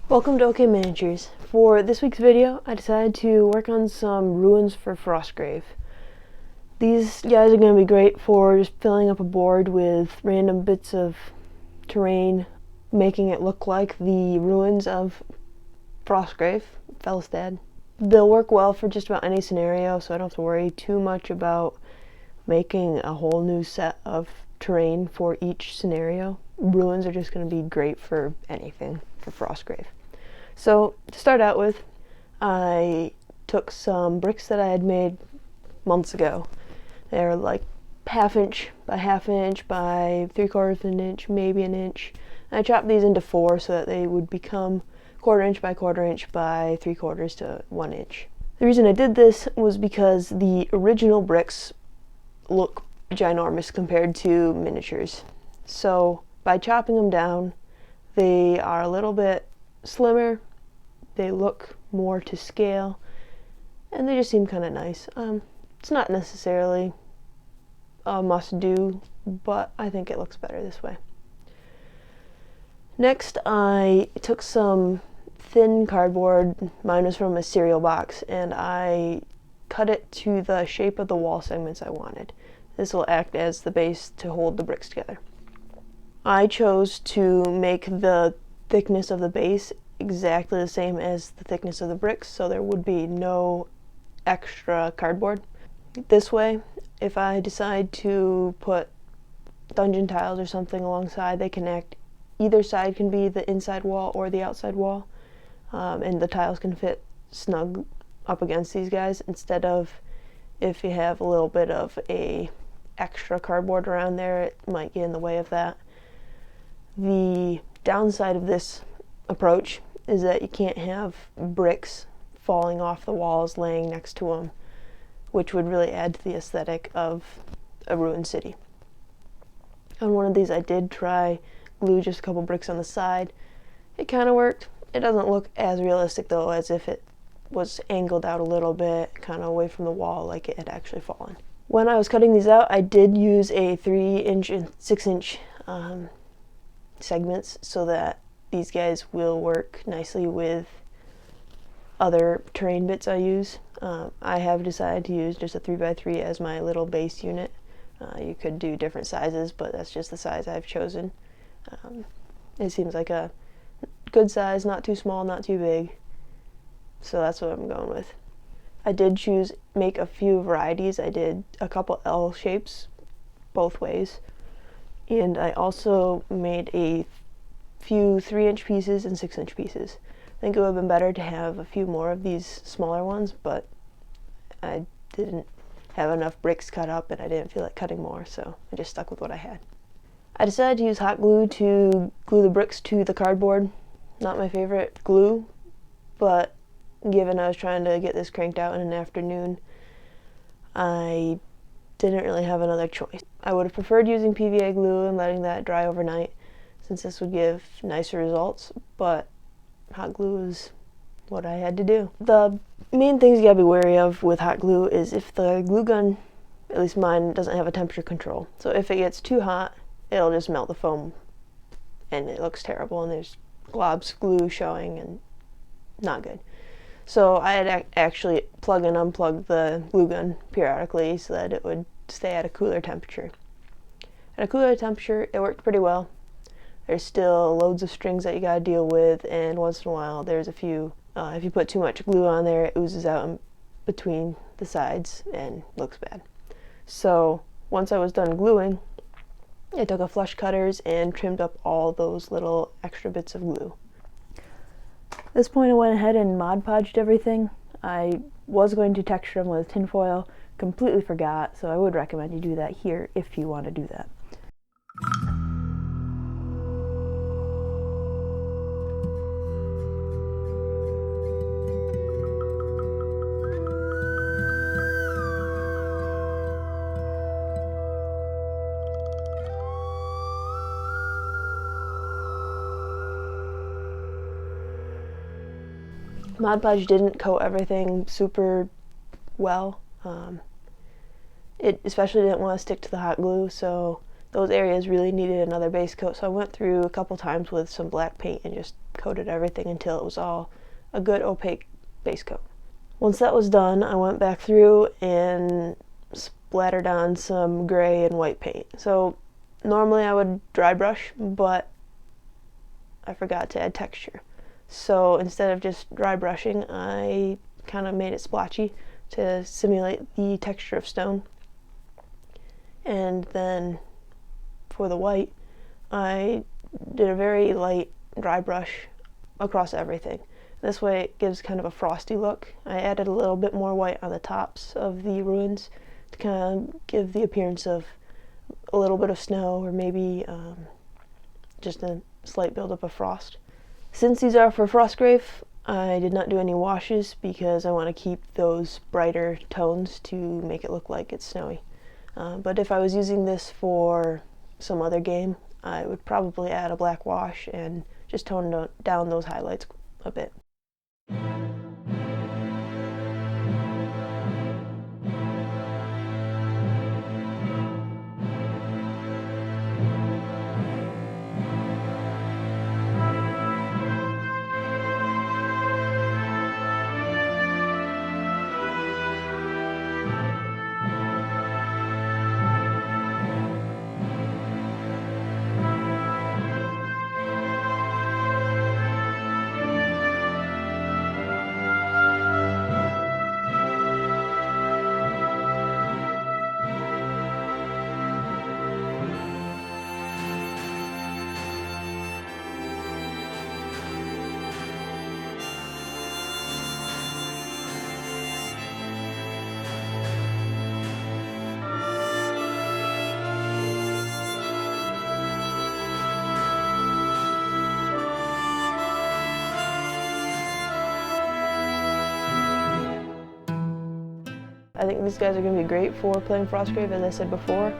Welcome to OK Miniatures. For this week's video, I decided to work on some ruins for Frostgrave. These guys are going to be great for just filling up a board with random bits of terrain, making it look like the ruins of Frostgrave, Felstad. They'll work well for just about any scenario, so I don't have to worry too much about making a whole new set of terrain for each scenario. Ruins are just going to be great for anything for Frostgrave. So to start out with, I took some bricks that I had made months ago. They're like ½ inch by ½ inch by 3/4 of an inch, maybe an inch. And I chopped these into 4 so that they would become 1/4 inch by 1/4 inch by 3/4 to 1 inch. The reason I did this was because the original bricks look ginormous compared to miniatures. So by chopping them down, they are a little bit slimmer, they look more to scale, and they just seem kind of nice. It's not necessarily a must-do, but I think it looks better this way. Next, I took some thin cardboard, mine was from a cereal box, and I cut it to the shape of the wall segments I wanted. This will act as the base to hold the bricks together. I chose to make the thickness of the base exactly the same as the thickness of the bricks, so there would be no extra cardboard. This way, if I decide to put dungeon tiles or something alongside, they can act, either side can be the inside wall or the outside wall, and the tiles can fit snug up against these guys, instead of if you have a little bit of a extra cardboard around there, it might get in the way of that. The downside of this approach is that you can't have bricks falling off the walls laying next to them, which would really add to the aesthetic of a ruined city. On one of these I did try glue just a couple bricks on the side. It kind of worked. It doesn't look as realistic though, as if it was angled out a little bit, kind of away from the wall like it had actually fallen. When I was cutting these out, I did use a 3-inch and 6-inch segments so that these guys will work nicely with other terrain bits I use. I have decided to use just a 3x3 as my little base unit. You could do different sizes, but that's just the size I've chosen. It seems like a good size, not too small, not too big. So that's what I'm going with. I did make a few varieties. I did a couple L shapes both ways. And I also made a few 3-inch pieces and 6-inch pieces. I think it would have been better to have a few more of these smaller ones, but I didn't have enough bricks cut up and I didn't feel like cutting more, so I just stuck with what I had. I decided to use hot glue to glue the bricks to the cardboard. Not my favorite glue, but given I was trying to get this cranked out in an afternoon, I didn't really have another choice. I would have preferred using PVA glue and letting that dry overnight, since this would give nicer results, but hot glue is what I had to do. The main things you gotta be wary of with hot glue is if the glue gun, at least mine, doesn't have a temperature control. So if it gets too hot, it'll just melt the foam and it looks terrible and there's globs of glue showing and not good. So I had actually plug and unplug the glue gun periodically so that it would stay at a cooler temperature. At a cooler temperature, it worked pretty well. There's still loads of strings that you gotta deal with, and once in a while there's a few, if you put too much glue on there, it oozes out in between the sides and looks bad. So once I was done gluing, I took a flush cutters and trimmed up all those little extra bits of glue. At this point I went ahead and Mod Podged everything. I was going to texture them with tinfoil, completely forgot, so I would recommend you do that here if you want to do that. Mod Podge didn't coat everything super well. It especially didn't want to stick to the hot glue, so those areas really needed another base coat. So I went through a couple times with some black paint and just coated everything until it was all a good opaque base coat. Once that was done, I went back through and splattered on some gray and white paint. So normally I would dry brush, but I forgot to add texture. So instead of just dry brushing, I kind of made it splotchy to simulate the texture of stone. And then for the white, I did a very light dry brush across everything. This way it gives kind of a frosty look. I added a little bit more white on the tops of the ruins to kind of give the appearance of a little bit of snow, or maybe just a slight buildup of frost. Since these are for Frostgrave, I did not do any washes because I want to keep those brighter tones to make it look like it's snowy. But if I was using this for some other game, I would probably add a black wash and just tone down those highlights a bit. I think these guys are going to be great for playing Frostgrave, as I said before.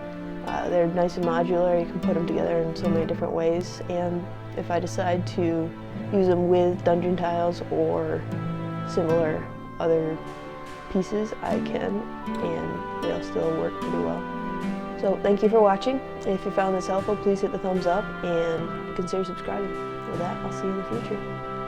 They're nice and modular, you can put them together in so many different ways, and if I decide to use them with dungeon tiles or similar other pieces, I can, and they'll still work pretty well. So thank you for watching. If you found this helpful, please hit the thumbs up and consider subscribing. With that, I'll see you in the future.